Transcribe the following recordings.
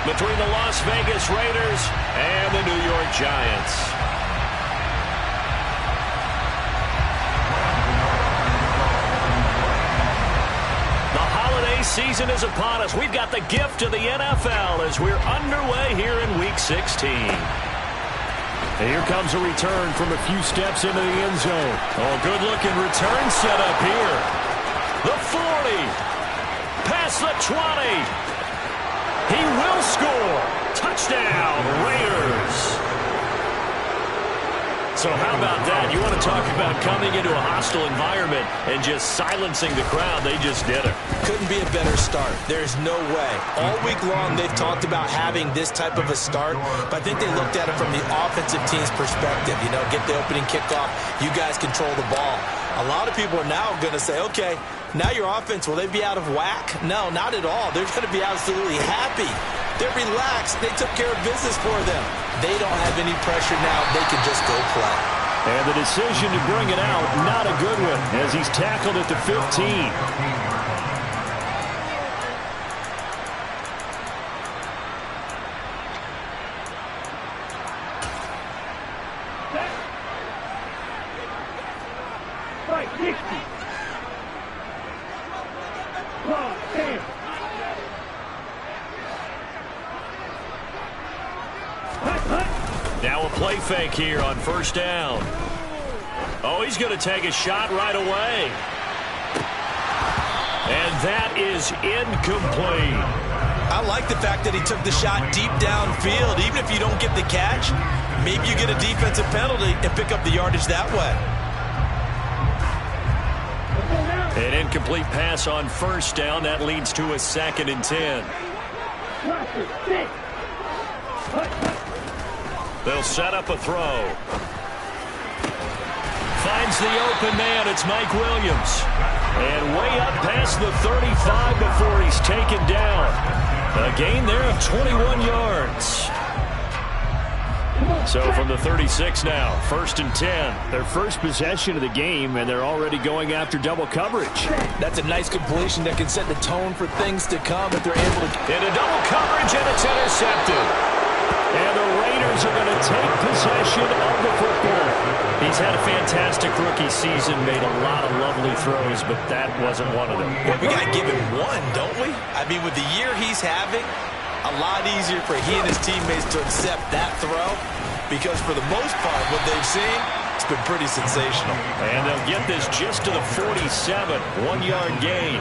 between the Las Vegas Raiders and the New York Giants. The holiday season is upon us. We've got the gift of the NFL as we're underway here in Week 16. And here comes a return from a few steps into the end zone. Oh, good-looking return set up here. The 40. Past the 20. He will score. Touchdown, Raiders. So how about that? You want to talk about coming into a hostile environment and just silencing the crowd. They just did it. Couldn't be a better start. There's no way. All week long, they've talked about having this type of a start, but I think they looked at it from the offensive team's perspective. You know, get the opening kickoff. You guys control the ball. A lot of people are now going to say, okay, now your offense, will they be out of whack? No, not at all. They're going to be absolutely happy. They're relaxed. They took care of business for them. They don't have any pressure now. They can just go play. And the decision to bring it out, not a good one, as he's tackled at the 15. Now a play fake here on first down. Oh, he's going to take a shot right away. And that is incomplete. I like the fact that he took the shot deep downfield. Even if you don't get the catch, maybe you get a defensive penalty and pick up the yardage that way. An incomplete pass on first down. That leads to a 2nd and 10. They'll set up a throw. Finds the open man. It's Mike Williams. And way up past the 35 before he's taken down. A gain there of 21 yards. So from the 36 now, 1st and 10. Their first possession of the game, and they're already going after double coverage. That's a nice completion that can set the tone for things to come if they're able to. Into double coverage, and it's intercepted. And the Raiders are going to take possession of the football. He's had a fantastic rookie season, made a lot of lovely throws, but that wasn't one of them. Well, we got to give him one, don't we? I mean, with the year he's having, a lot easier for he and his teammates to accept that throw because for the most part, what they've seen, it's been pretty sensational. And they'll get this just to the 47, 1-yard gain.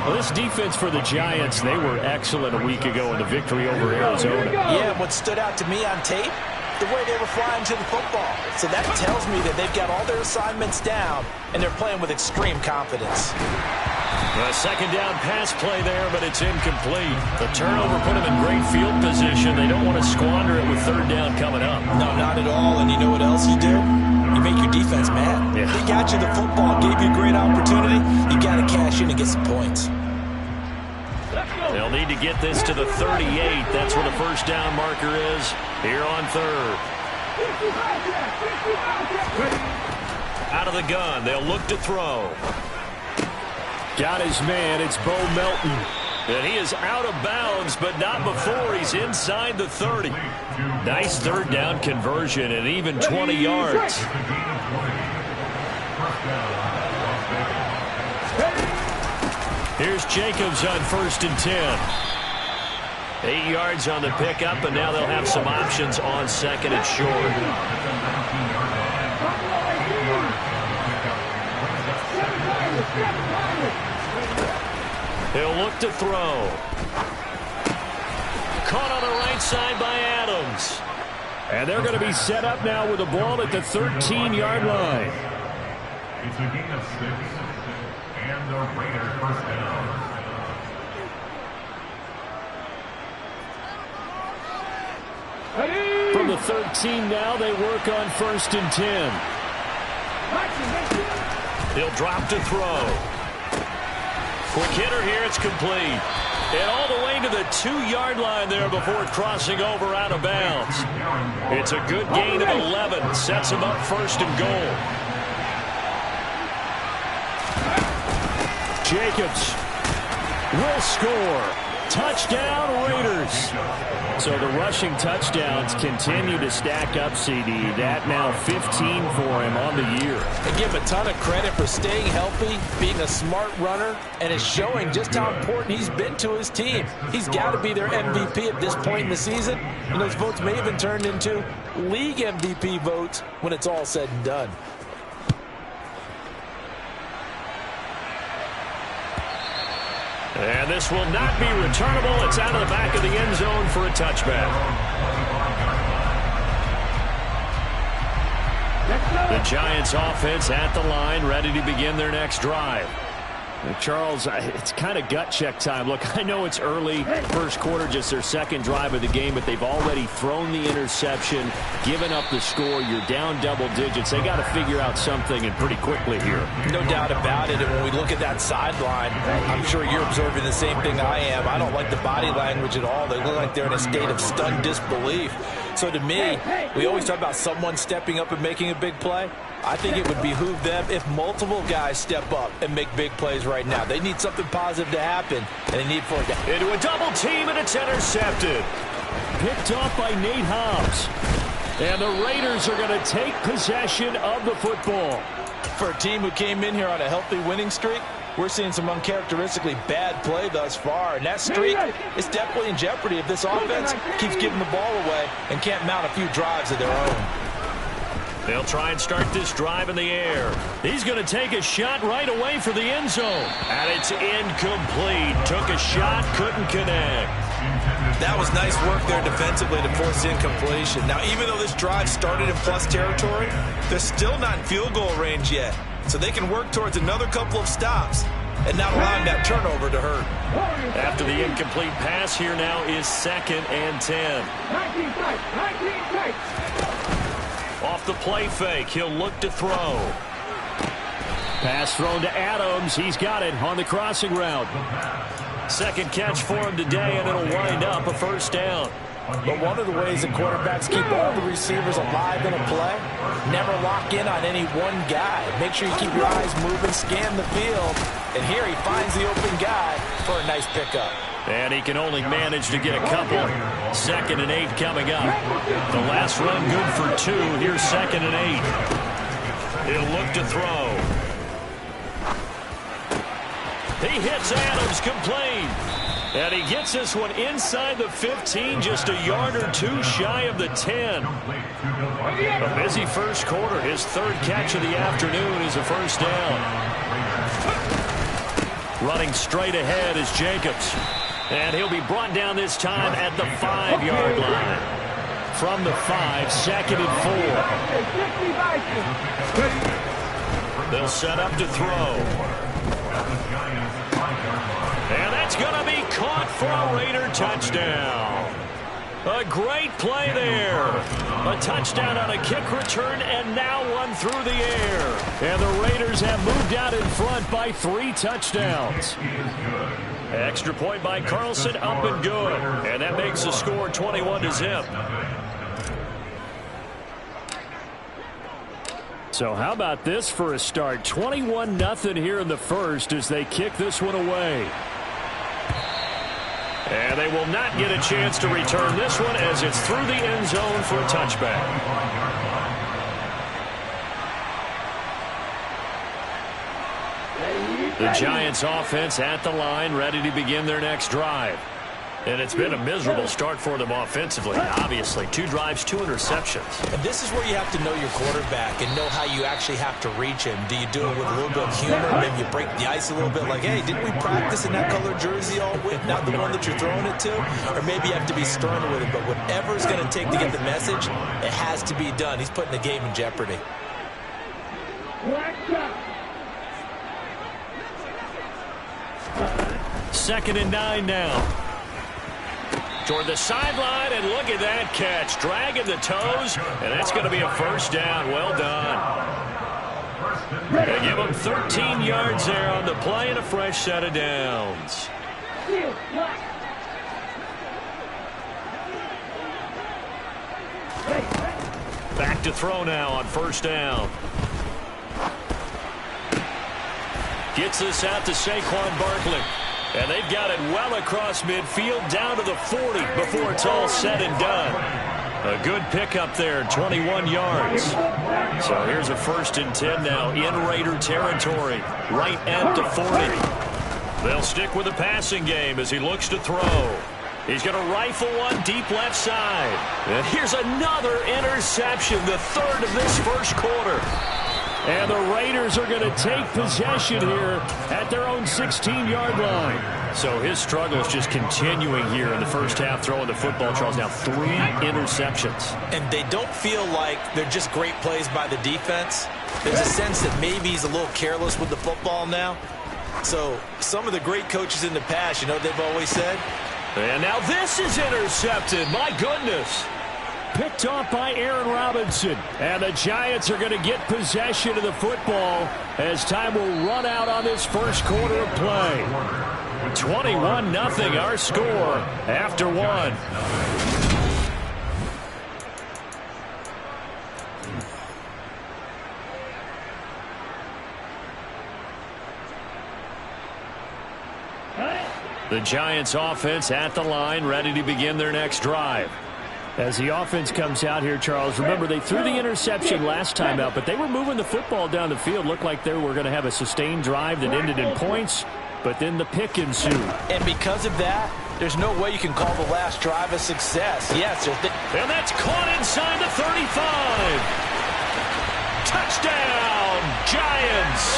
Well, this defense for the Giants, they were excellent a week ago in the victory over Arizona. Yeah, what stood out to me on tape, the way they were flying to the football. So that tells me that they've got all their assignments down, and they're playing with extreme confidence. A 2nd down pass play there, but it's incomplete. The turnover put them in great field position. They don't want to squander it with 3rd down coming up. No, not at all. And you know what else you do? You make your defense mad. Yeah. They got you the football, gave you a great opportunity. You got to cash in and get some points. They'll need to get this to the 38. That's where the 1st down marker is here on 3rd. Out of the gun. They'll look to throw. Got his man. It's Bo Melton. And he is out of bounds, but not before he's inside the 30. Nice 3rd down conversion and even 20 yards. Here's Jacobs on 1st and 10. 8 yards on the pickup, and now they'll have some options on 2nd and short. He'll look to throw. Caught on the right side by Adams. And they're going to be set up now with the ball at the 13-yard line. It's a gain of 6, and the Raiders 1st down. From the 13 now, they work on 1st and 10. He'll drop to throw. Quick hitter here, it's complete. And all the way to the 2-yard line there before crossing over out of bounds. It's a good gain of 11. Sets him up 1st and goal. Jacobs will score. Touchdown, Raiders. So the rushing touchdowns continue to stack up, CD. That now 15 for him on the year. And give him a ton of credit for staying healthy, being a smart runner, and is showing just how important he's been to his team. He's got to be their MVP at this point in the season, and those votes may have been turned into league MVP votes when it's all said and done. And this will not be returnable. It's out of the back of the end zone for a touchback. The Giants offense at the line, ready to begin their next drive. Charles, it's kind of gut check time. Look, I know it's early, first quarter, just their second drive of the game, but they've already thrown the interception, given up the score. You're down double digits. They got to figure out something, and pretty quickly here. No doubt about it. And when we look at that sideline, I'm sure you're observing the same thing I am. I don't like the body language at all. They look like they're in a state of stunned disbelief. So to me, we always talk about someone stepping up and making a big play. I think it would behoove them if multiple guys step up and make big plays right now. They need something positive to happen, and they need for it to... Into a double team, and it's intercepted. Picked off by Nate Hobbs. And the Raiders are going to take possession of the football. For a team who came in here on a healthy winning streak, we're seeing some uncharacteristically bad play thus far. And that streak is definitely in jeopardy if this offense keeps giving the ball away and can't mount a few drives of their own. They'll try and start this drive in the air. He's going to take a shot right away for the end zone. And it's incomplete. Took a shot, couldn't connect. That was nice work there defensively to force incompletion. Now, even though this drive started in plus territory, they're still not in field goal range yet. So they can work towards another couple of stops and not allowing that turnover to hurt. After the incomplete pass, here now is 2nd and 10. Off the play fake, he'll look to throw. Pass thrown to Adams. He's got it on the crossing route. Second catch for him today, and it'll wind up a first down. But one of the ways that quarterbacks keep all the receivers alive in a play, never lock in on any one guy. Make sure you keep your eyes moving, scan the field, and here he finds the open guy for a nice pickup. And he can only manage to get a couple. 2nd and 8 coming up. The last run good for 2. Here's 2nd and 8. He'll look to throw. He hits Adams, complete. And he gets this one inside the 15, just a yard or two shy of the 10. A busy first quarter. His 3rd catch of the afternoon is a first down. Running straight ahead is Jacobs. And he'll be brought down this time at the 5-yard line. From the 5, 2nd and 4. They'll set up to throw. And that's going to be caught for a Raider touchdown. A great play there. A touchdown on a kick return, and now one through the air. And the Raiders have moved out in front by 3 touchdowns. Extra point by Carlson, up and good. And that makes the score 21-0. So how about this for a start? 21-0 here in the first as they kick this one away. And they will not get a chance to return this one as it's through the end zone for a touchback. The Giants offense at the line, ready to begin their next drive. And it's been a miserable start for them offensively, obviously. 2 drives, 2 interceptions. And this is where you have to know your quarterback and know how you actually have to reach him. Do you do it with a little bit of humor? Maybe you break the ice a little bit like, hey, didn't we practice in that colored jersey all week? Not the one that you're throwing it to? Or maybe you have to be sterner with it. But whatever it's going to take to get the message, it has to be done. He's putting the game in jeopardy. 2nd and 9 now. Toward the sideline, and look at that catch. Dragging the toes, and that's going to be a first down. Well done. They give them 13 yards there on the play and a fresh set of downs. Back to throw now on first down. Gets this out to Saquon Barkley. And they've got it well across midfield down to the 40 before it's all said and done. A good pickup there, 21 yards. So here's a 1st and 10 now in Raider territory, right at the 40. They'll stick with the passing game as he looks to throw. He's going to rifle one deep left side. And here's another interception, the 3rd of this first quarter. And the Raiders are going to take possession here at their own 16-yard line. So his struggle is just continuing here in the first half, throwing the football. Charles, now 3 interceptions. And they don't feel like they're just great plays by the defense. There's a sense that maybe he's a little careless with the football now. So some of the great coaches in the past, you know what they've always said? And now this is intercepted. My goodness. Picked off by Aaron Robinson. And the Giants are going to get possession of the football as time will run out on this first quarter of play. 21-0 our score after 1. The Giants offense at the line, ready to begin their next drive. As the offense comes out here, Charles, remember they threw the interception last time out, but they were moving the football down the field. Looked like they were going to have a sustained drive that ended in points, but then the pick ensued. And because of that, there's no way you can call the last drive a success. Yes, and that's caught inside the 35. Touchdown, Giants.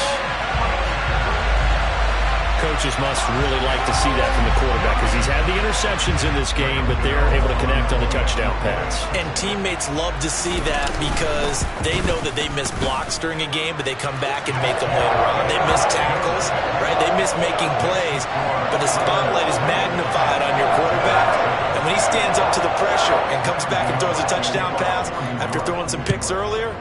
Coaches must really like to see that from the quarterback because he's had the interceptions in this game, but they're able to connect on the touchdown pass. And teammates love to see that because they know that they miss blocks during a game, but they come back and make them later on. They miss tackles, right? They miss making plays, but the spotlight is magnified on your quarterback. And when he stands up to the pressure and comes back and throws a touchdown pass after throwing some picks earlier,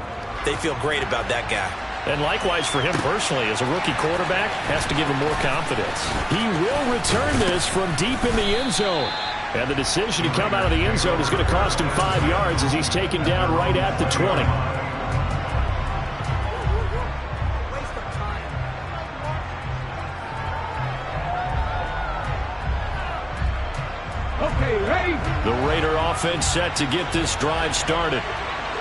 they feel great about that guy. And likewise for him personally, as a rookie quarterback, has to give him more confidence. He will return this from deep in the end zone. And the decision to come out of the end zone is going to cost him 5 yards as he's taken down right at the 20. The Raider offense set to get this drive started.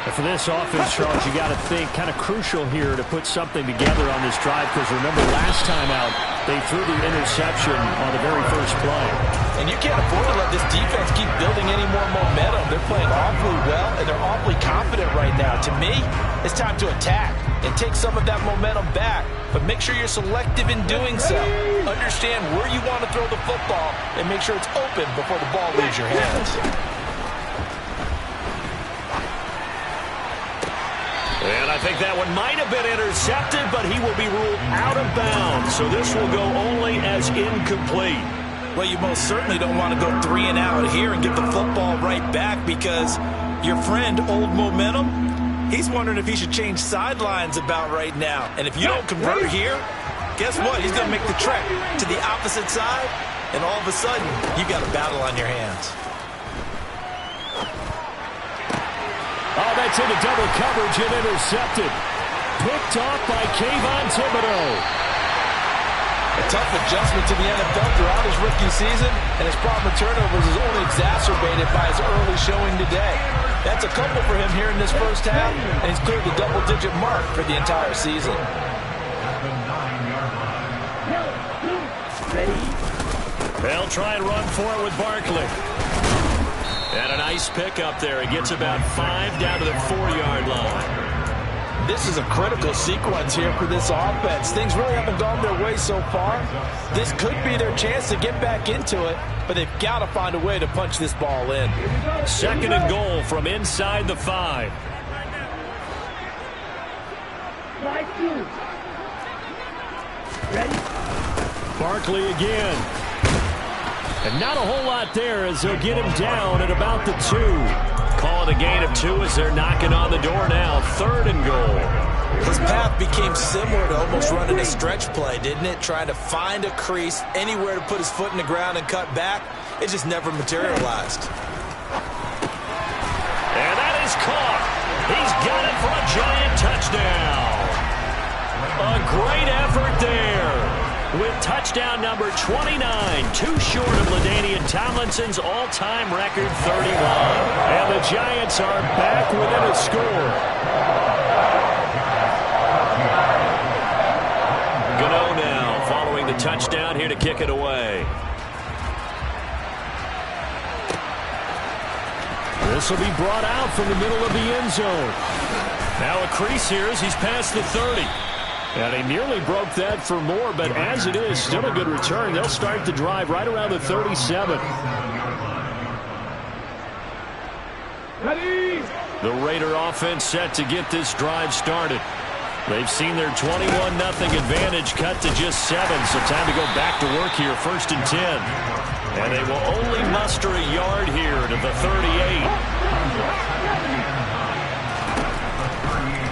And for this offense, Charles, you got to think kind of crucial here to put something together on this drive because remember last time out they threw the interception on the very first play. And you can't afford to let this defense keep building any more momentum. They're playing awfully well and they're awfully confident right now. To me, it's time to attack and take some of that momentum back. But make sure you're selective in doing so. Understand where you want to throw the football and make sure it's open before the ball leaves your hands. And I think that one might have been intercepted, but he will be ruled out of bounds. So this will go only as incomplete. Well, you most certainly don't want to go 3 and out here and get the football right back because your friend, Old Momentum, he's wondering if he should change sidelines about right now. And if you don't convert here, guess what? He's going to make the trek to the opposite side, and all of a sudden, you've got a battle on your hands. Oh, that's into double coverage and intercepted. Picked off by Kayvon Thibodeau. A tough adjustment to the NFL throughout his rookie season, and his problem with turnovers is only exacerbated by his early showing today. That's a couple for him here in this first half, and he's cleared the double-digit mark for the entire season. They'll try and run for it with Barkley. And a nice pickup there. He gets about 5 down to the 4-yard line. This is a critical sequence here for this offense. Things really haven't gone their way so far. This could be their chance to get back into it, but they've got to find a way to punch this ball in. 2nd and goal from inside the 5. Barkley again. And not a whole lot there as they'll get him down at about the 2. Calling a gain of 2 as they're knocking on the door now. 3rd and goal. His path became similar to almost running a stretch play, didn't it? Trying to find a crease, anywhere to put his foot in the ground and cut back. It just never materialized. And that is caught. He's got it for a Giant touchdown. A great effort there. with touchdown number 29, too short of LaDainian Tomlinson's all-time record 31. And the Giants are back within a score. Gano now following the touchdown here to kick it away. This will be brought out from the middle of the end zone. Now a crease here as he's past the 30. And he nearly broke that for more, but as it is, still a good return. They'll start the drive right around the 37. The Raider offense set to get this drive started. They've seen their 21-0 advantage cut to just 7, so time to go back to work here, 1st and 10. And they will only muster a yard here to the 38.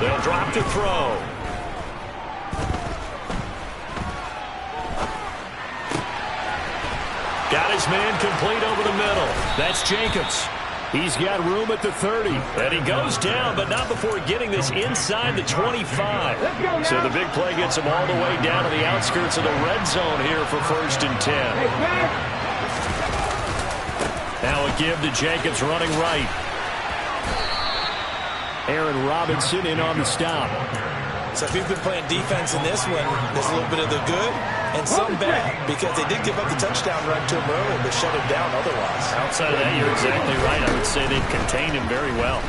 They'll drop to throw. Got his man complete over the middle. That's Jacobs. He's got room at the 30. And he goes down, but not before getting this inside the 25. So the big play gets him all the way down to the outskirts of the red zone here for 1st and 10. Now a give to Jacobs running right. Aaron Robinson in on the stop. So if you've been playing defense in this one, there's a little bit of the good and some bad, because they did give up the touchdown run to him earlier, but shut him down otherwise. Outside of that, you're exactly right. I would say they've contained him very well.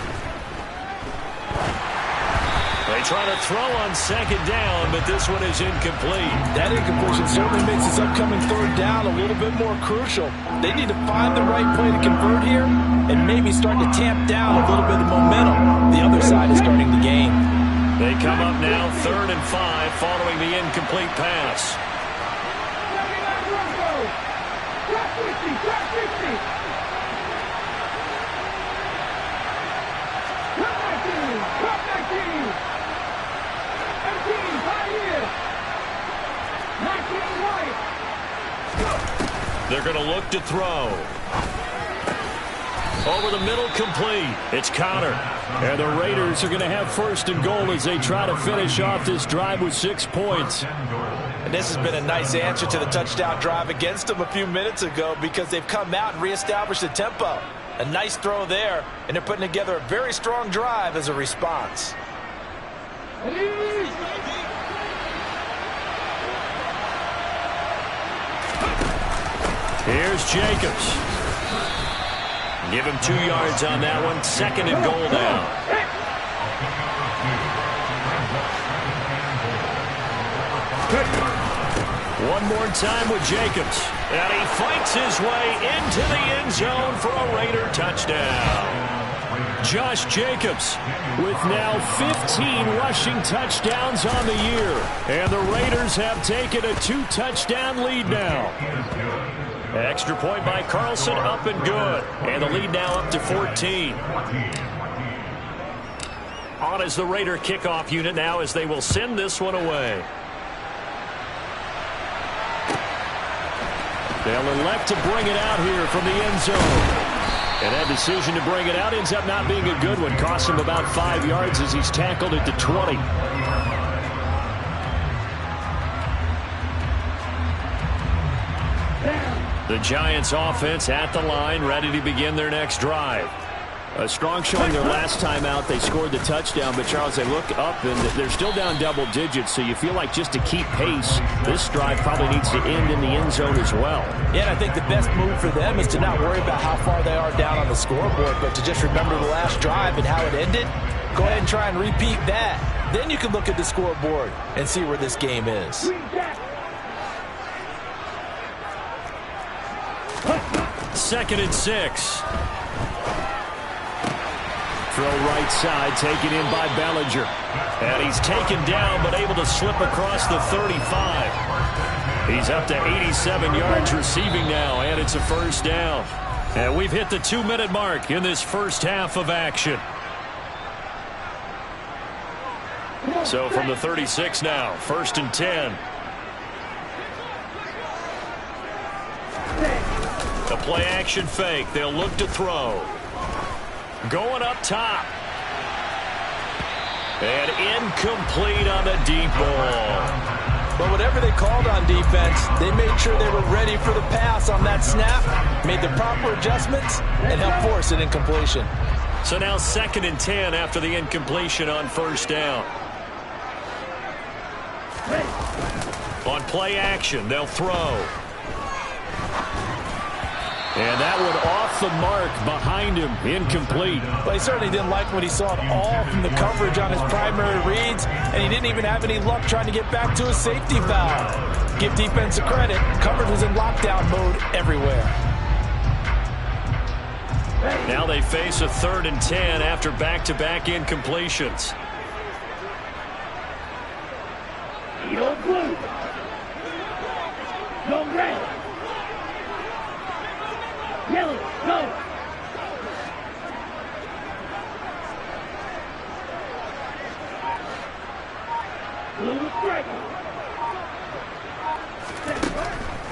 They try to throw on 2nd down, but this one is incomplete. That incompletion certainly makes this upcoming 3rd down a little bit more crucial. They need to find the right play to convert here and maybe start to tamp down a little bit of momentum. The other side is starting the game. They come up now 3rd and 5 following the incomplete pass. They're going to look to throw. Over the middle, complete. It's Connor. And the Raiders are going to have 1st and goal as they try to finish off this drive with 6 points. And this has been a nice answer to the touchdown drive against them a few minutes ago, because they've come out and reestablished the tempo. A nice throw there, and they're putting together a very strong drive as a response. Here's Jacobs. Give him 2 yards on that one. 2nd and goal now. One more time with Jacobs. And he fights his way into the end zone for a Raider touchdown. Josh Jacobs with now 15 rushing touchdowns on the year. And the Raiders have taken a 2-touchdown lead now. Extra point by Carlson, up and good. And the lead now up to 14. On is the Raider kickoff unit now as they will send this one away. They'll elect to bring it out here from the end zone. And that decision to bring it out ends up not being a good one. Costs him about 5 yards as he's tackled at the 20. The Giants offense at the line, ready to begin their next drive. A strong showing their last time out. They scored the touchdown, but Charles, they look up and they're still down double digits, so you feel like just to keep pace, this drive probably needs to end in the end zone as well. Yeah, and I think the best move for them is to not worry about how far they are down on the scoreboard, but to just remember the last drive and how it ended. Go ahead and try and repeat that. Then you can look at the scoreboard and see where this game is. 2nd and 6. Throw right side, taken in by Bellinger. And he's taken down, but able to slip across the 35. He's up to 87 yards receiving now, and it's a 1st down. And we've hit the 2-minute mark in this first half of action. So from the 36 now, 1st and 10. The play action fake. They'll look to throw. Going up top. And incomplete on the deep ball. But whatever they called on defense, they made sure they were ready for the pass on that snap, made the proper adjustments, and helped force an incompletion. So now 2nd and 10 after the incompletion on 1st down. On play action, they'll throw. And that one off the mark behind him, incomplete. But he certainly didn't like what he saw at all from the coverage on his primary reads, and he didn't even have any luck trying to get back to a safety valve. Give defense credit, coverage was in lockdown mode everywhere. Now they face a 3rd and 10 after back-to-back incompletions. Yellow blue. Go red. Yellow, go. Blue strike.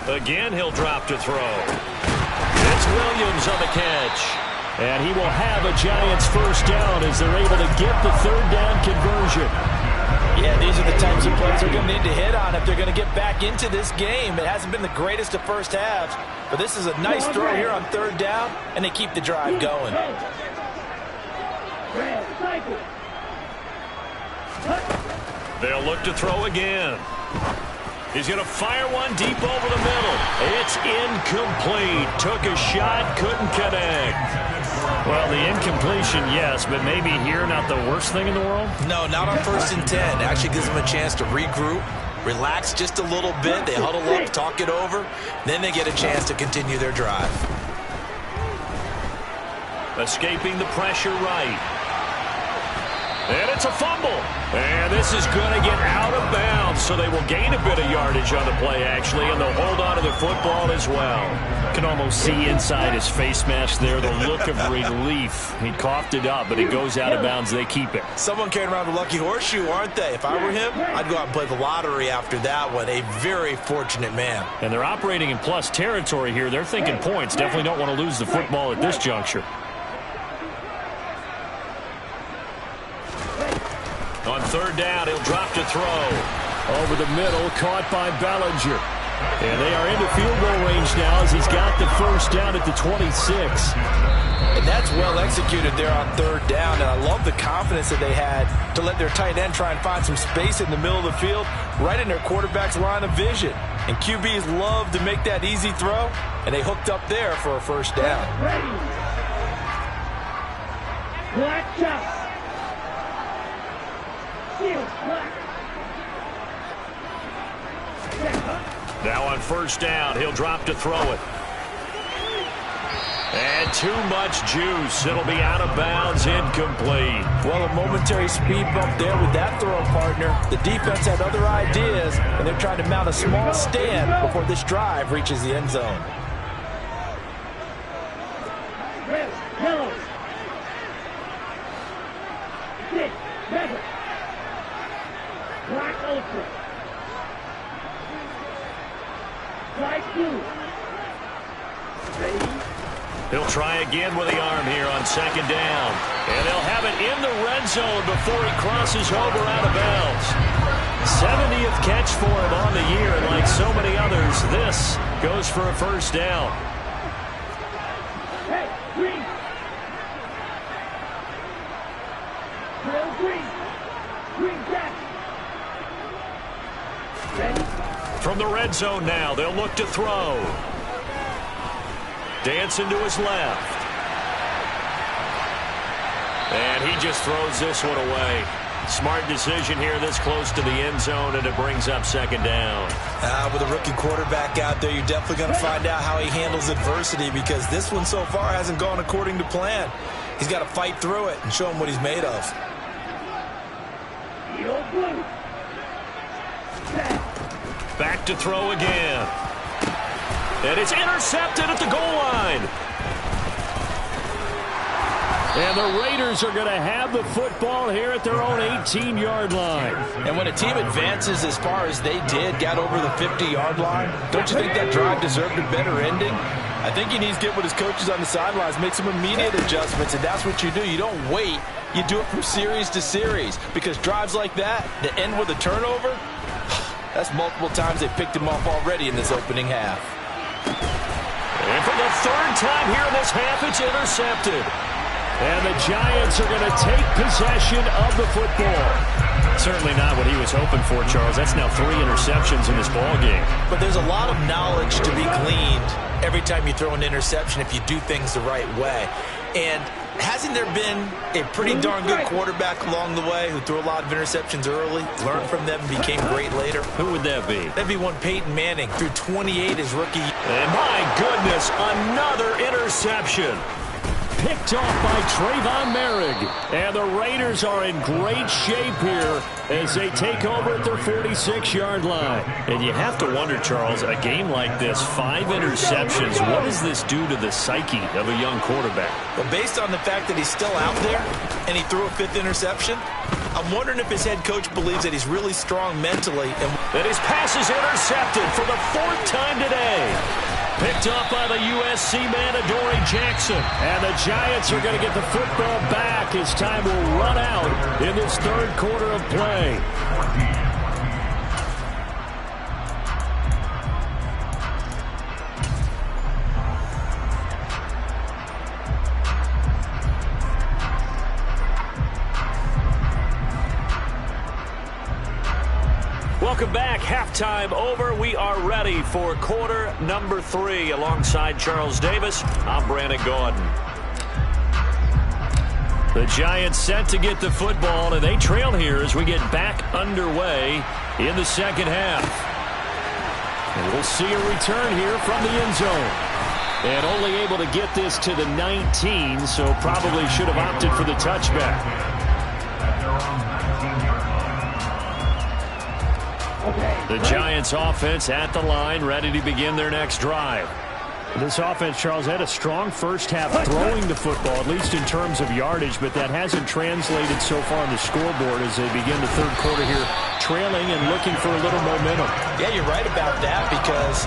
Again, he'll drop to throw. It's Williams on the catch. And he will have a Giants 1st down as they're able to get the 3rd down conversion. Yeah, these are the types of plays they're going to need to hit on if they're going to get back into this game. It hasn't been the greatest of first halves, but this is a nice throw here on 3rd down, and they keep the drive going. They'll look to throw again. He's going to fire one deep over the middle. It's incomplete. Took a shot, couldn't connect. Well, the incompletion, yes, but maybe here not the worst thing in the world? No, not on 1st and 10. Actually gives them a chance to regroup, relax just a little bit. They huddle up, talk it over. Then they get a chance to continue their drive. Escaping the pressure right. And it's a fumble. And this is going to get out of bounds, so they will gain a bit of yardage on the play, actually, and they'll hold on to the football as well. Can almost see inside his face mask there the look of relief. He coughed it up, but it goes out of bounds. They keep it. Someone carrying around the lucky horseshoe, aren't they? If I were him, I'd go out and play the lottery after that one. A very fortunate man. And they're operating in plus territory here. They're thinking points. Definitely don't want to lose the football at this juncture. On 3rd down, he'll drop to throw. Over the middle, caught by Bellinger. And they are into field goal range now as he's got the 1st down at the 26. And that's well executed there on 3rd down. And I love the confidence that they had to let their tight end try and find some space in the middle of the field, right in their quarterback's line of vision. And QBs love to make that easy throw, and they hooked up there for a 1st down. Black shot. Now on 1st down, he'll drop to throw it. And too much juice. It'll be out of bounds, incomplete. Well, a momentary speed bump there with that throw, partner. The defense had other ideas, and they're trying to mount a small stand before this drive reaches the end zone. Red, yellow. Six, red. Black ultra. Light blue. Ready? He'll try again with the arm here on 2nd down. And they'll have it in the red zone before he crosses over out of bounds. 70th catch for him on the year, and like so many others, this goes for a 1st down. Hey, green. Trail green. Green jack. Ready? From the red zone now, they'll look to throw. Dancing to his left. And he just throws this one away. Smart decision here this close to the end zone, and it brings up 2nd down. With a rookie quarterback out there, you're definitely going to find out how he handles adversity, because this one so far hasn't gone according to plan. He's got to fight through it and show him what he's made of. Yellow blue. Back to throw again. And it's intercepted at the goal line. And the Raiders are going to have the football here at their own 18-yard line. And when a team advances as far as they did, got over the 50-yard line, don't you think that drive deserved a better ending? I think he needs to get with his coaches on the sidelines, make some immediate adjustments, and that's what you do. You don't wait. You do it from series to series, because drives like that end with a turnover, That's multiple times they picked him off already in this opening half. And for the third time here in this half, it's intercepted. And the Giants are going to take possession of the football. Certainly not what he was hoping for, Charles. That's now 3 interceptions in this ball game. But there's a lot of knowledge to be gleaned every time you throw an interception if you do things the right way. And hasn't there been a pretty darn good quarterback along the way who threw a lot of interceptions early, learned from them, became great later? Who would that be? That'd be one Peyton Manning, threw 28 his rookie year. And my goodness, another interception. Picked off by Trayvon Merrick. And the Raiders are in great shape here as they take over at their 46-yard line. And you have to wonder, Charles, a game like this, 5 interceptions, what does this do to the psyche of a young quarterback? Well, based on the fact that he's still out there and he threw a 5th interception, I'm wondering if his head coach believes that he's really strong mentally. And his pass is intercepted for the 4th time today. Picked off by the USC man, Adoree Jackson. And the Giants are going to get the football back as time will run out in this 3rd quarter of play. Welcome back. Halftime over. We are ready for quarter number 3. Alongside Charles Davis, I'm Brandon Gaudin. The Giants set to get the football, and they trail here as we get back underway in the 2nd half. And we'll see a return here from the end zone. And only able to get this to the 19, so probably should have opted for the touchback. The Giants offense at the line, ready to begin their next drive. This offense, Charles, had a strong first half throwing the football, at least in terms of yardage, but that hasn't translated so far on the scoreboard as they begin the 3rd quarter here, trailing and looking for a little momentum. Yeah, you're right about that because,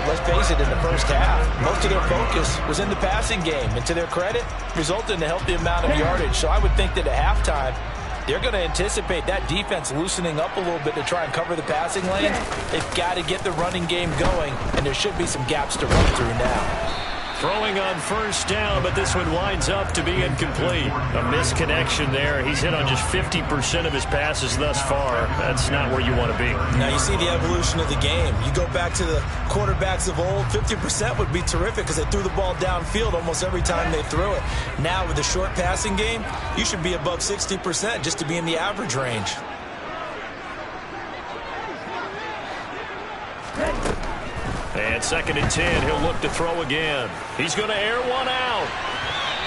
let's face it, in the first half, most of their focus was in the passing game. And to their credit, resulted in a healthy amount of yardage. So I would think that at halftime, they're going to anticipate that defense loosening up a little bit to try and cover the passing lanes. They've got to get the running game going, and there should be some gaps to run through now. Throwing on 1st down, but this one winds up to be incomplete. A misconnection there. He's hit on just 50% of his passes thus far. That's not where you want to be. Now you see the evolution of the game. You go back to the quarterbacks of old, 50% would be terrific because they threw the ball downfield almost every time they threw it. Now with the short passing game, you should be above 60% just to be in the average range. And 2nd and 10, he'll look to throw again. He's going to air one out.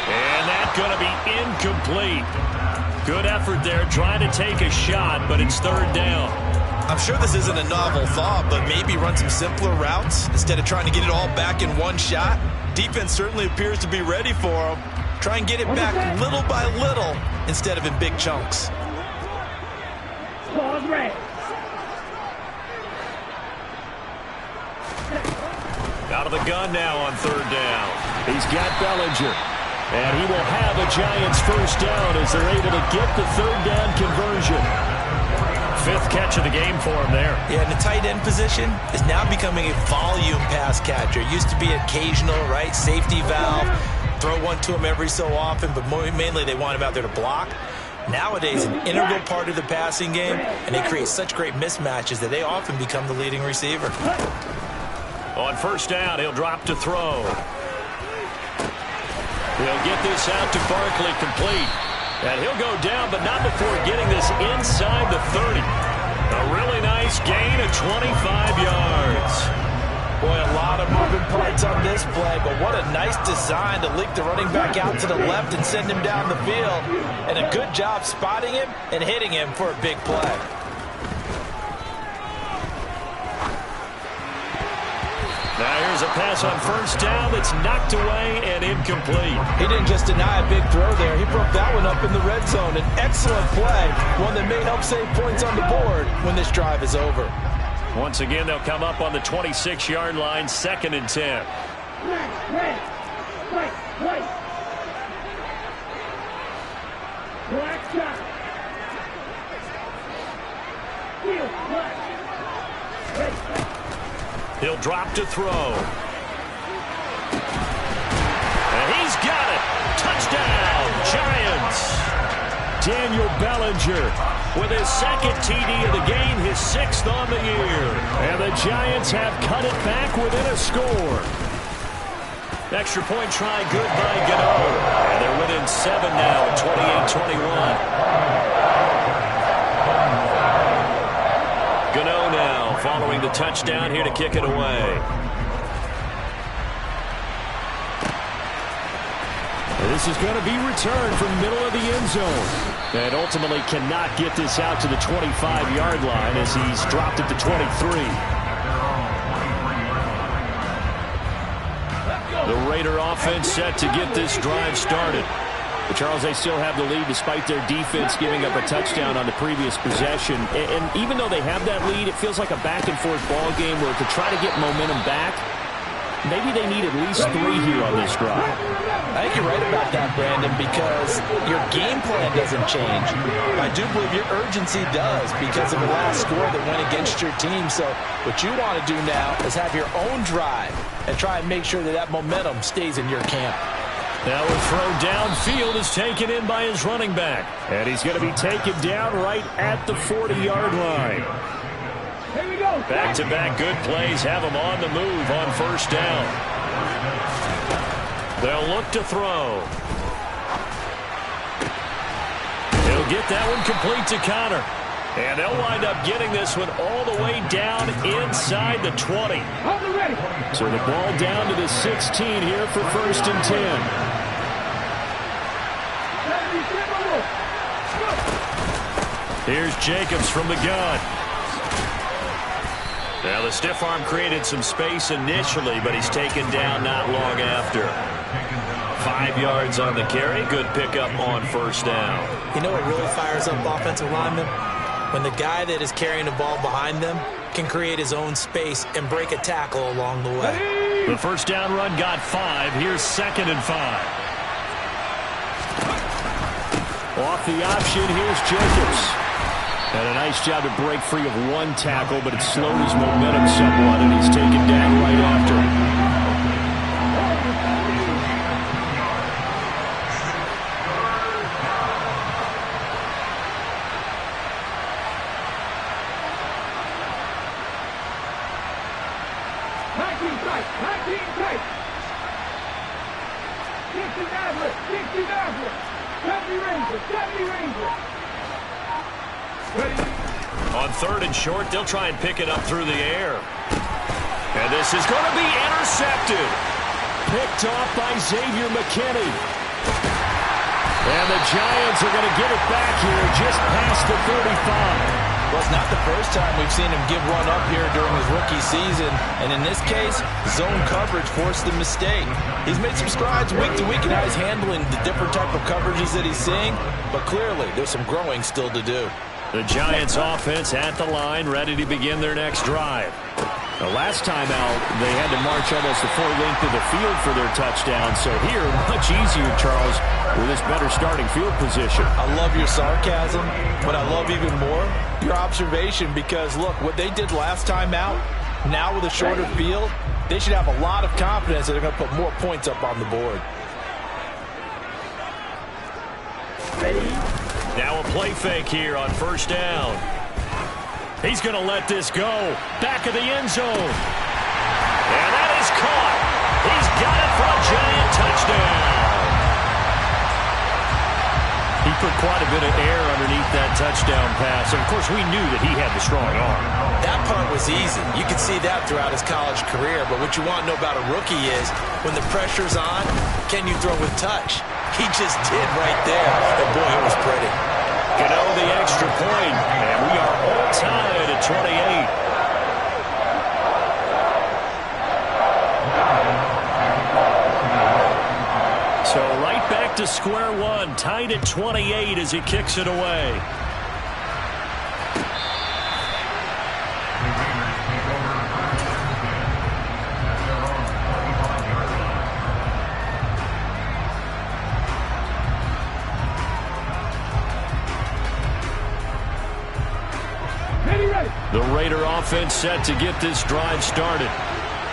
And that's going to be incomplete. Good effort there, trying to take a shot, but it's 3rd down. I'm sure this isn't a novel thought, but maybe run some simpler routes instead of trying to get it all back in one shot. Defense certainly appears to be ready for him. Try and get it back little by little instead of in big chunks. Ball's red. Out of the gun now on 3rd down. He's got Bellinger. And he will have a Giants 1st down as they're able to get the 3rd down conversion. 5th catch of the game for him there. Yeah, and the tight end position is now becoming a volume pass catcher. It used to be occasional, right? Safety valve. Throw one to him every so often, but mainly they want him out there to block. Nowadays, an integral part of the passing game, and they create such great mismatches that they often become the leading receiver. On 1st down, he'll drop to throw. He'll get this out to Barkley complete. And he'll go down, but not before getting this inside the 30. A really nice gain of 25 yards. Boy, a lot of moving parts on this play, but what a nice design to leak the running back out to the left and send him down the field. And a good job spotting him and hitting him for a big play. Now here's a pass on 1st down that's knocked away and incomplete. He didn't just deny a big throw there. He broke that one up in the red zone. An excellent play, one that may help save points on the board when this drive is over. Once again, they'll come up on the 26-yard line, 2nd and 10. Black shot. Field, black. He'll drop to throw. And he's got it. Touchdown, Giants. Daniel Bellinger with his second TD of the game, his 6th on the year. And the Giants have cut it back within a score. Extra point try good by Gano. And they're within 7 now at 28-21. Gano now following the touchdown here to kick it away. This is going to be returned from middle of the end zone. And ultimately cannot get this out to the 25-yard line as he's dropped it to 23. The Raider offense set to get this drive started. But Charles, they still have the lead despite their defense giving up a touchdown on the previous possession. And even though they have that lead, it feels like a back-and-forth ball game where to try to get momentum back, maybe they need at least 3 here on this drive. I think you're right about that, Brandon, because your game plan doesn't change. I do believe your urgency does because of the last score that went against your team. So what you want to do now is have your own drive and try and make sure that that momentum stays in your camp. Now a throw downfield is taken in by his running back. And he's going to be taken down right at the 40-yard line. Here we go. Back-to-back good plays have him on the move on first down. They'll look to throw. He'll get that one complete to Connor. And they'll wind up getting this one all the way down inside the 20. So the ball down to the 16 here for 1st and 10. Here's Jacobs from the gun. Now the stiff arm created some space initially, but he's taken down not long after. 5 yards on the carry. Good pickup on first down. You know what really fires up offensive linemen? When the guy that is carrying the ball behind them can create his own space and break a tackle along the way. The first down run got 5. Here's 2nd and 5. Off the option, here's Jacobs. And a nice job to break free of 1 tackle, but it slowed his momentum somewhat, and he's taken down right after. On 3rd and short, they'll try and pick it up through the air. And this is going to be intercepted. Picked off by Xavier McKinney. And the Giants are going to get it back here just past the 35. Well, it's not the first time we've seen him give one up here during his rookie season. And in this case, zone coverage forced the mistake. He's made some strides week to week, and now he's handling the different type of coverages that he's seeing. But clearly, there's some growing still to do. The Giants offense at the line, ready to begin their next drive. The last time out, they had to march almost the full length of the field for their touchdown. So here, much easier, Charles, with this better starting field position. I love your sarcasm, but I love even more your observation because, look, what they did last time out, now with a shorter field, they should have a lot of confidence that they're going to put more points up on the board. Now a play fake here on first down. He's going to let this go. Back of the end zone. And that is caught. He's got it for a Giant touchdown. He put quite a bit of air underneath that touchdown pass. And of course, we knew that he had the strong arm. That part was easy. You could see that throughout his college career. But what you want to know about a rookie is when the pressure's on, can you throw with touch? He just did right there. And boy, it was pretty. Gano the extra point. And we are all tied at 28. So right back to square one, tied at 28 as he kicks it away. The Raider offense set to get this drive started.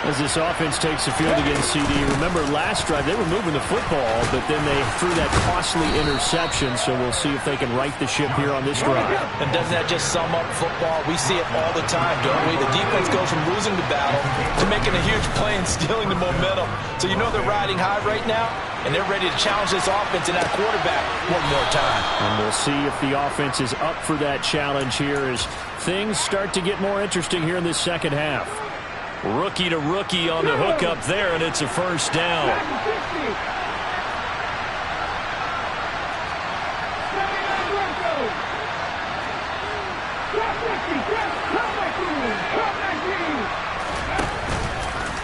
As this offense takes the field against CD, remember last drive they were moving the football, but then they threw that costly interception, so we'll see if they can right the ship here on this drive. And doesn't that just sum up football? We see it all the time, don't we? The defense goes from losing the battle to making a huge play and stealing the momentum. So you know they're riding high right now, and they're ready to challenge this offense and that quarterback one more time. And we'll see if the offense is up for that challenge here as things start to get more interesting here in this second half. Rookie to rookie on the hook up there, and it's a first down.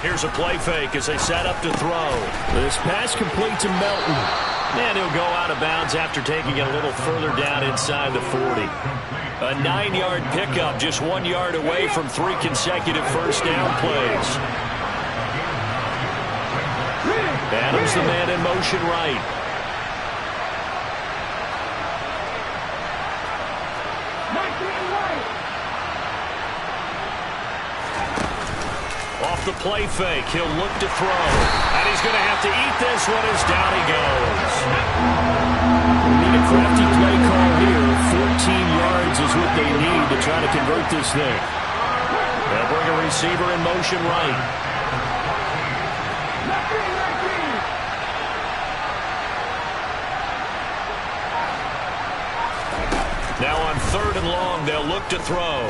Here's a play fake as they set up to throw. This pass complete to Melton. And he'll go out of bounds after taking it a little further down inside the 40. A 9-yard pickup, just 1 yard away from 3 consecutive first down plays. Adams the man in motion right. Off the play fake, he'll look to throw. And he's going to have to eat this one as down he goes. Need a crafty play call here. 14 yards is what they need to try to convert this thing. They'll bring a receiver in motion right. Now on 3rd and long, they'll look to throw.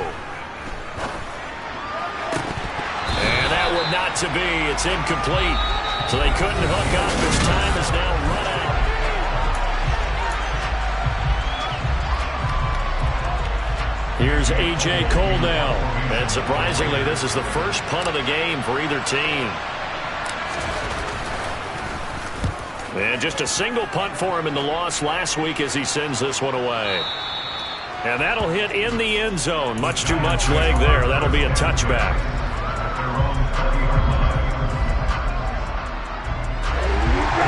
And that would not to be. It's incomplete. So they couldn't hook up. His time is now run out. Here's A.J. Cole now. And surprisingly, this is the first punt of the game for either team. And just a single punt for him in the loss last week as he sends this one away. And that'll hit in the end zone. Much too much leg there. That'll be a touchback.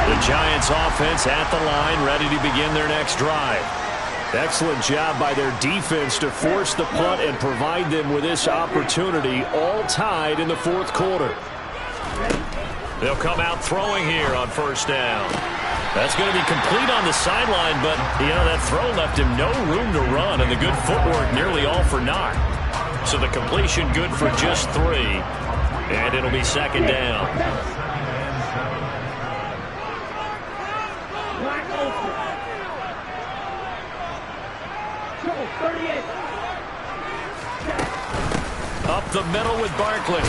The Giants offense at the line, ready to begin their next drive. Excellent job by their defense to force the punt and provide them with this opportunity, all tied in the 4th quarter. They'll come out throwing here on first down. That's going to be complete on the sideline, but, you know, that throw left him no room to run, and the good footwork nearly all for naught. So the completion good for just 3, and it'll be 2nd down. Up the middle with Barkley.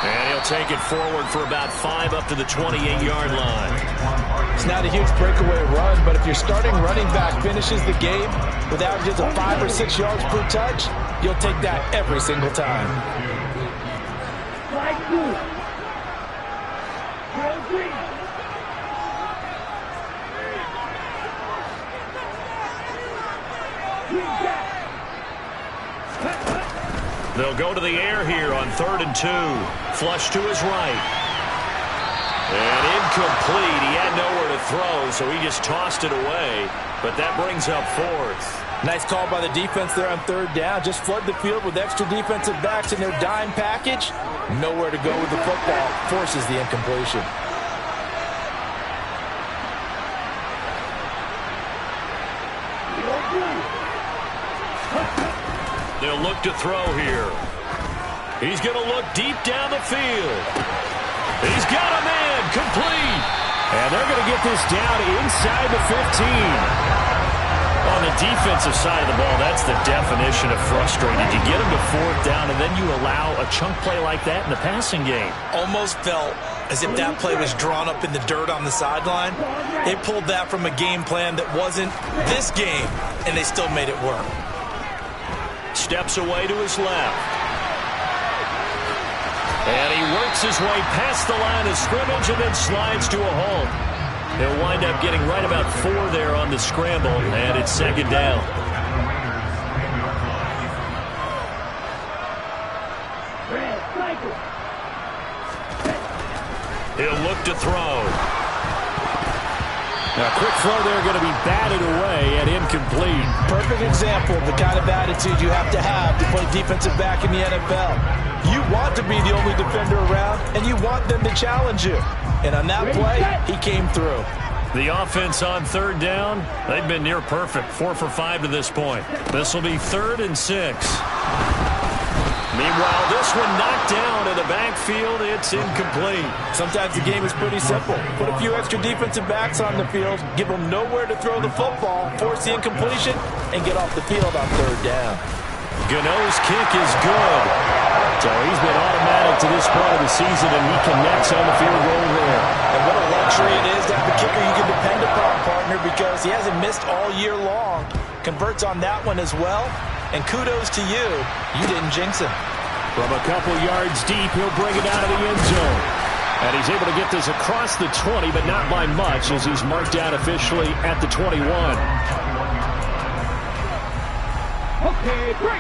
And he'll take it forward for about 5 up to the 28-yard line. It's not a huge breakaway run, but if your starting running back finishes the game with averages of 5 or 6 yards per touch, you'll take that every single time. They'll go to the air here on 3rd and 2. Flush to his right. And incomplete. He had nowhere to throw, so he just tossed it away. But that brings up 4th. Nice call by the defense there on 3rd down. Just flood the field with extra defensive backs in their dime package. Nowhere to go with the football. Forces the incompletion. They'll look to throw here. He's going to look deep down the field. He's got a man complete. And they're going to get this down inside the 15. On the defensive side of the ball, that's the definition of frustrated. You get them to 4th down, and then you allow a chunk play like that in the passing game. Almost felt as if that play was drawn up in the dirt on the sideline. They pulled that from a game plan that wasn't this game, and they still made it work. Steps away to his left. And he works his way past the line of scrimmage and then slides to a halt. He'll wind up getting right about 4 there on the scramble, and it's 2nd down. He'll look to throw. Now, a quick throw there going to be batted away and incomplete. Perfect example of the kind of attitude you have to play defensive back in the NFL. You want to be the only defender around, and you want them to challenge you. And on that play, he came through. The offense on third down, they've been near perfect. 4 for 5 to this point. This will be 3rd and 6. Meanwhile, this one knocked down in the backfield. It's incomplete. Sometimes the game is pretty simple. Put a few extra defensive backs on the field, give them nowhere to throw the football, force the incompletion, and get off the field on 3rd down. Gano's kick is good. So he's been automatic to this point of the season, and he connects on the field goal there. And what a luxury it is to have a kicker you can depend upon, partner, because he hasn't missed all year long. Converts on that one as well. And kudos to you. You didn't jinx him. From a couple yards deep, he'll bring it out of the end zone. And he's able to get this across the 20, but not by much, as he's marked out officially at the 21.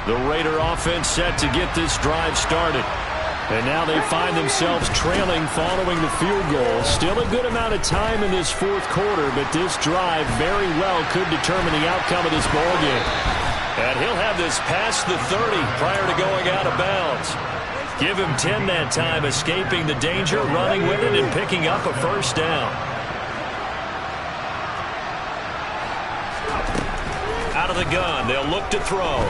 The Raider offense set to get this drive started. And now they find themselves trailing following the field goal. Still a good amount of time in this 4th quarter, but this drive very well could determine the outcome of this ball game. And he'll have this past the 30 prior to going out of bounds. Give him 10 that time, escaping the danger, running with it, and picking up a 1st down. Out of the gun, they'll look to throw.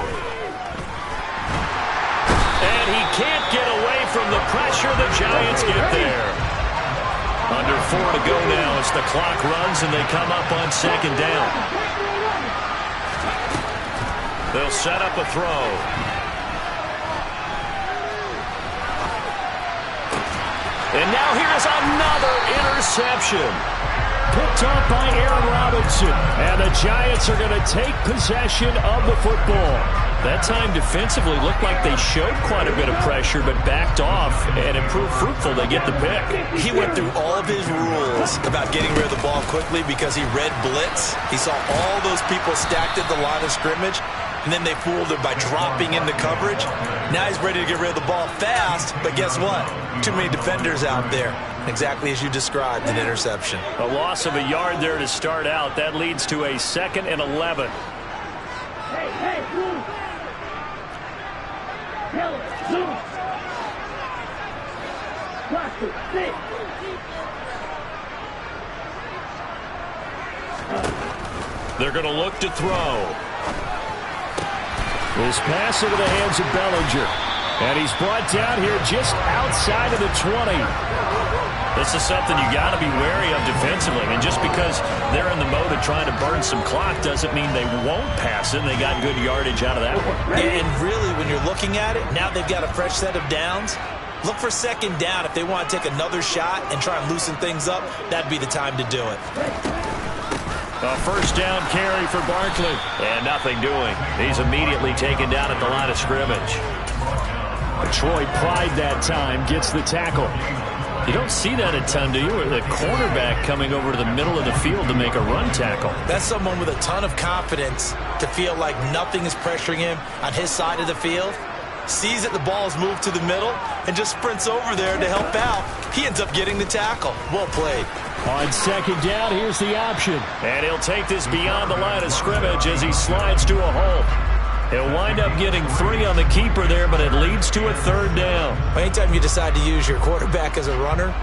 And he can't get away from the pressure. The Giants get there. Under 4 to go now as the clock runs and they come up on 2nd down. They'll set up a throw. And now here's another interception. Picked off by Aaron Robinson. And the Giants are going to take possession of the football. That time defensively looked like they showed quite a bit of pressure but backed off, and it proved fruitful. They get the pick. He went through all of his rules about getting rid of the ball quickly because he read blitz. He saw all those people stacked at the line of scrimmage, and then they fooled him by dropping into coverage. Now he's ready to get rid of the ball fast, but guess what? Too many defenders out there. Exactly as you described, an interception. A loss of a yard there to start out. That leads to a 2nd and 11. They're going to look to throw. This pass into the hands of Bellinger. And he's brought down here just outside of the 20. This is something you got to be wary of defensively. And just because they're in the mode of trying to burn some clock doesn't mean they won't pass it. And they got good yardage out of that one. And really, when you're looking at it, now they've got a fresh set of downs. Look for 2nd down. If they want to take another shot and try and loosen things up, that'd be the time to do it. A 1st down carry for Barkley. And nothing doing. He's immediately taken down at the line of scrimmage. Troy Pride that time gets the tackle. You don't see that a ton, do you? The cornerback coming over to the middle of the field to make a run tackle. That's someone with a ton of confidence to feel like nothing is pressuring him on his side of the field. Sees that the ball is moved to the middle and just sprints over there to help out. He ends up getting the tackle. Well played. On 2nd down, here's the option. And he'll take this beyond the line of scrimmage as he slides to a hole. He'll wind up getting 3 on the keeper there, but it leads to a 3rd down. Anytime you decide to use your quarterback as a runner,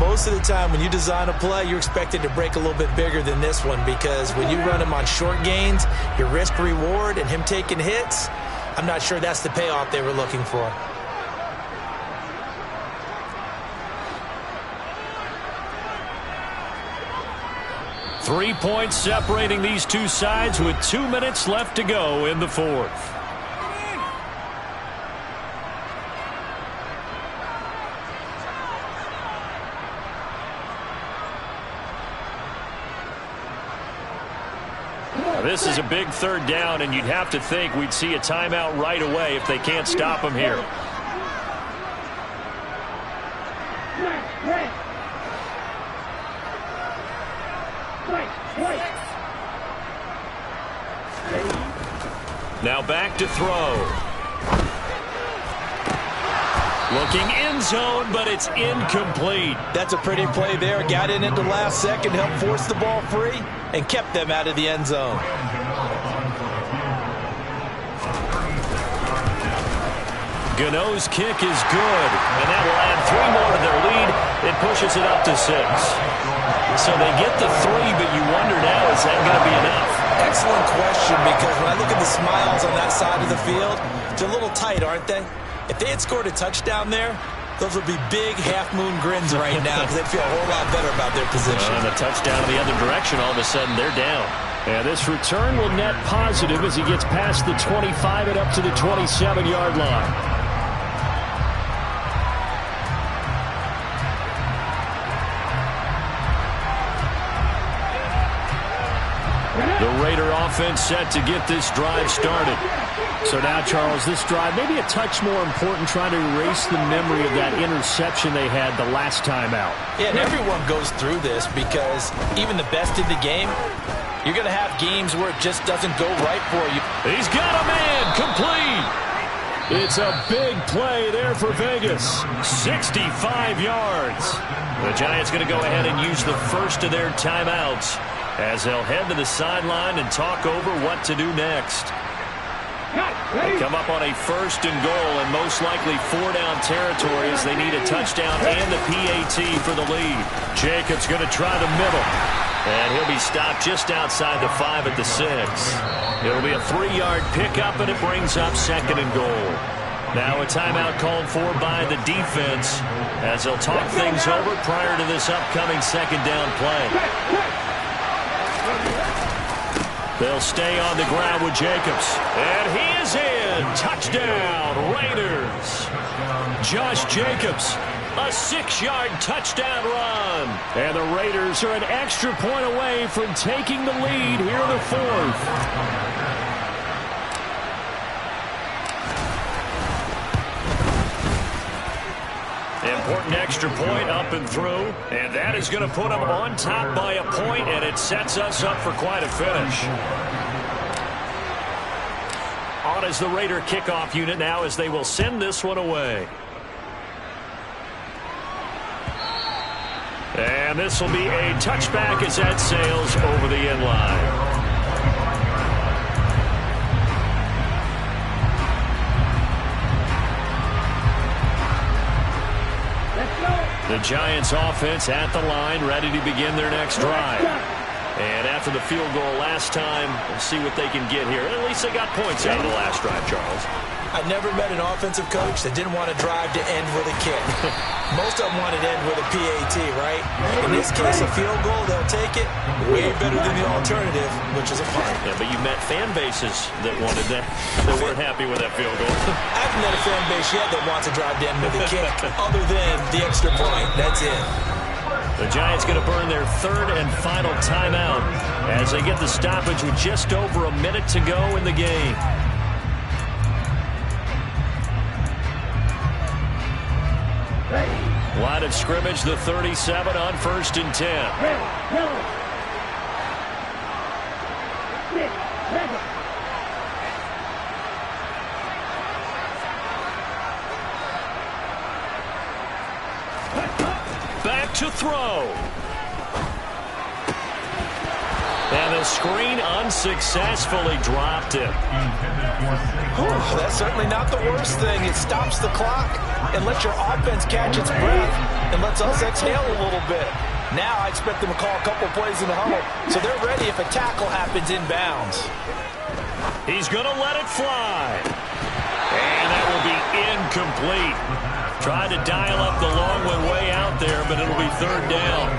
most of the time when you design a play, you're expected to break a little bit bigger than this one, because when you run him on short gains, your risk-reward and him taking hits, I'm not sure that's the payoff they were looking for. Three points separating these two sides with 2 minutes left to go in the 4th. Now, this is a big 3rd down, and you'd have to think we'd see a timeout right away if they can't stop him here. Now back to throw. Looking end zone, but it's incomplete. That's a pretty play there. Got in at the last second, helped force the ball free, and kept them out of the end zone. Gano's kick is good, and that will add 3 more to their lead. It pushes it up to 6. So they get the 3, but you wonder now, is that going to be enough? Excellent question, because when I look at the smiles on that side of the field, they're a little tight, aren't they? If they had scored a touchdown there, those would be big half-moon grins right now because they feel a whole lot better about their position. And a touchdown the other direction, all of a sudden they're down. And this return will net positive as he gets past the 25 and up to the 27-yard line. The Raider offense set to get this drive started. So now, Charles, this drive maybe a touch more important, trying to erase the memory of that interception they had the last time out. Yeah, and everyone goes through this because even the best in the game, you're going to have games where it just doesn't go right for you. He's got a man complete. It's a big play there for Vegas. 65 yards. The Giants going to go ahead and use the first of their timeouts as they'll head to the sideline and talk over what to do next. They come up on a 1st and goal, and most likely 4-down territory as they need a touchdown and a PAT for the lead. Jacobs going to try the middle, and he'll be stopped just outside the 5 at the 6. It'll be a 3-yard pickup, and it brings up 2nd and goal. Now a timeout called for by the defense as they'll talk things over prior to this upcoming 2nd down play. They'll stay on the ground with Jacobs. And he is in. Touchdown, Raiders. Josh Jacobs, a 6-yard touchdown run. And the Raiders are an extra point away from taking the lead here in the 4th. Important extra point up and through, and that is going to put them on top by a point, and it sets us up for quite a finish. On is the Raider kickoff unit now as they will send this one away. And this will be a touchback as that sails over the end line. The Giants offense at the line, ready to begin their next drive. And after the field goal last time, we'll see what they can get here. At least they got points out of the last drive, Charles. I've never met an offensive coach that didn't want to drive to end with a kick. Most of them wanted to end with a PAT, right? In this case, a field goal, they'll take it. Way better than the alternative, which is a punt. Yeah, but you met fan bases that wanted that, that weren't happy with that field goal. I haven't met a fan base yet that wants to drive to end with a kick, other than the extra point. That's it. The Giants going to burn their 3rd and final timeout as they get the stoppage with just over a minute to go in the game. Line of scrimmage, the 37 on 1st and 10. Back to throw. And the screen unsuccessfully dropped it. That's certainly not the worst thing. It stops the clock and lets your offense catch its breath and lets us exhale a little bit. Now I expect them to call a couple plays in the huddle so they're ready if a tackle happens inbounds. He's going to let it fly. And that will be incomplete. Tried to dial up the long one way out there, but it'll be 3rd down.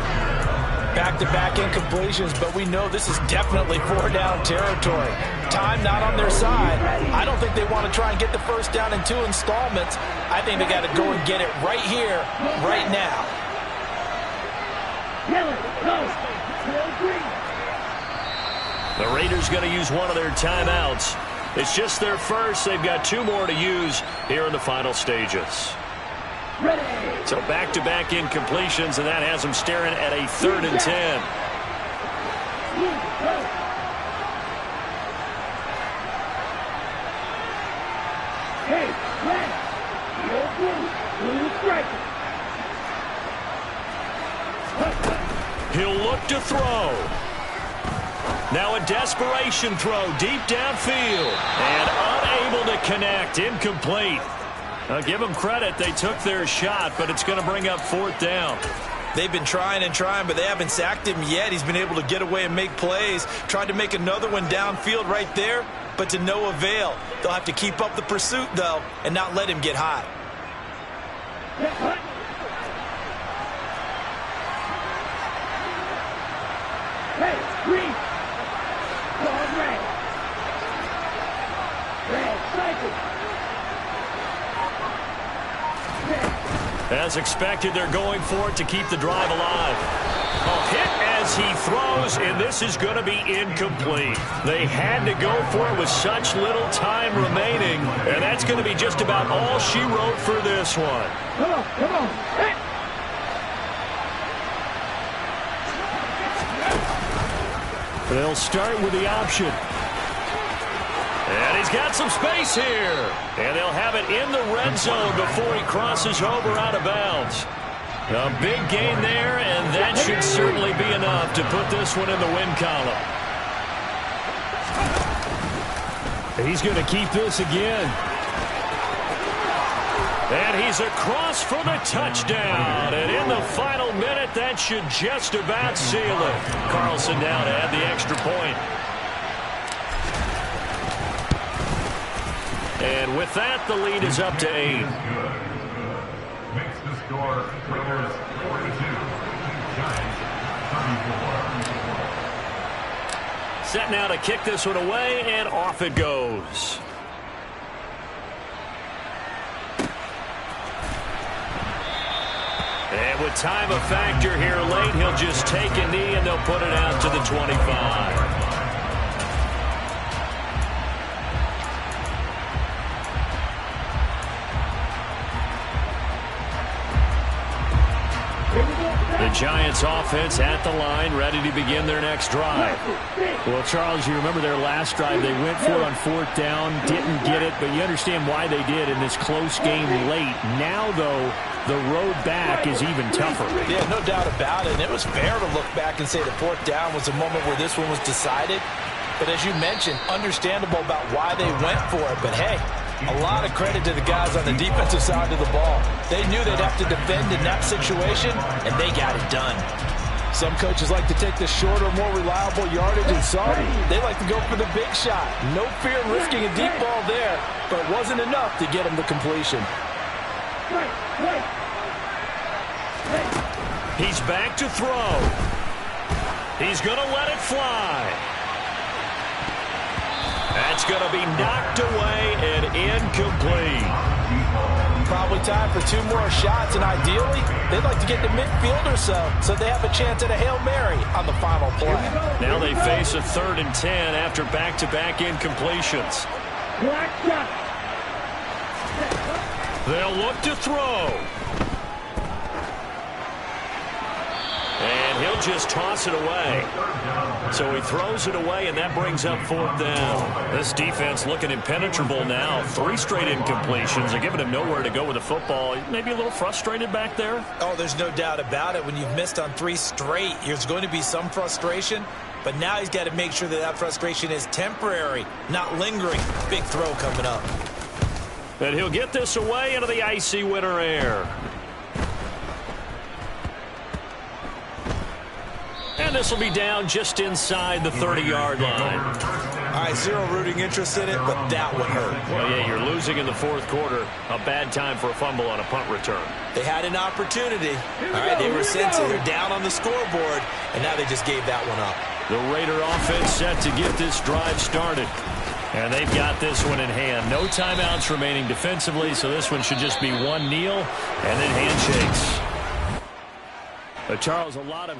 Back-to-back incompletions, but we know this is definitely 4-down territory. Time not on their side. I don't think they want to try and get the 1st down in 2 installments. I think they got to go and get it right here, right now. The Raiders going to use one of their timeouts. It's just their first. They've got 2 more to use here in the final stages. So back-to-back incompletions, and that has them staring at a 3rd and 10. He'll look to throw. Now a desperation throw deep downfield. And unable to connect. Incomplete. Give them credit. They took their shot, but it's going to bring up 4th down. They've been trying and trying, but they haven't sacked him yet. He's been able to get away and make plays. Tried to make another one downfield right there, but to no avail. They'll have to keep up the pursuit, though, and not let him get hot. Hey, green. Dog red. Red, cycle. As expected, they're going for it to keep the drive alive. A hit as he throws, and this is going to be incomplete. They had to go for it with such little time remaining, and that's going to be just about all she wrote for this one. Come on, come on. Hey. They'll start with the option. And he's got some space here. And they'll have it in the red zone before he crosses over out of bounds. A big gain there, and that should certainly be enough to put this one in the win column. He's going to keep this again. And he's across for the touchdown. And in the final minute, that should just about seal it. Carlson down to add the extra point. And with that, the lead is up to 8. Makes the score Raiders 42, Giants 34. Set now to kick this one away, and off it goes. And with time a factor here late, he'll just take a knee, and they'll put it out to the 25. The Giants offense at the line, ready to begin their next drive. Well, Charles, you remember their last drive. They went for it on 4th down, didn't get it, but you understand why they did in this close game late. Now, though, the road back is even tougher. Yeah, no doubt about it. And it was fair to look back and say the 4th down was a moment where this one was decided. But as you mentioned, understandable about why they went for it. But, hey, a lot of credit to the guys on the defensive side of the ball. They knew they'd have to defend in that situation, and they got it done. Some coaches like to take the shorter, more reliable yardage, and some, they like to go for the big shot. No fear in risking a deep ball there, but it wasn't enough to get him the completion. He's back to throw. He's going to let it fly. That's going to be knocked away and incomplete. Probably time for 2 more shots, and ideally, they'd like to get to midfield or so they have a chance at a Hail Mary on the final play. Now they face a 3rd and 10 after back-to-back incompletions. They'll look to throw. And he'll just toss it away. So he throws it away, and that brings up 4th down. This defense looking impenetrable now. 3 straight incompletions. They're giving him nowhere to go with the football. Maybe a little frustrated back there? Oh, there's no doubt about it. When you've missed on 3 straight, there's going to be some frustration. But now he's got to make sure that that frustration is temporary, not lingering. Big throw coming up. And he'll get this away into the icy winter air. And this will be down just inside the 30-yard line. All right, zero rooting interest in it, but that one hurt. Well, yeah, you're losing in the 4th quarter. A bad time for a fumble on a punt return. They had an opportunity. All right, they were sensing. They're down on the scoreboard, and now they just gave that one up. The Raider offense set to get this drive started. And they've got this one in hand. No timeouts remaining defensively, so this one should just be one kneel and then handshakes. Charles, a lot of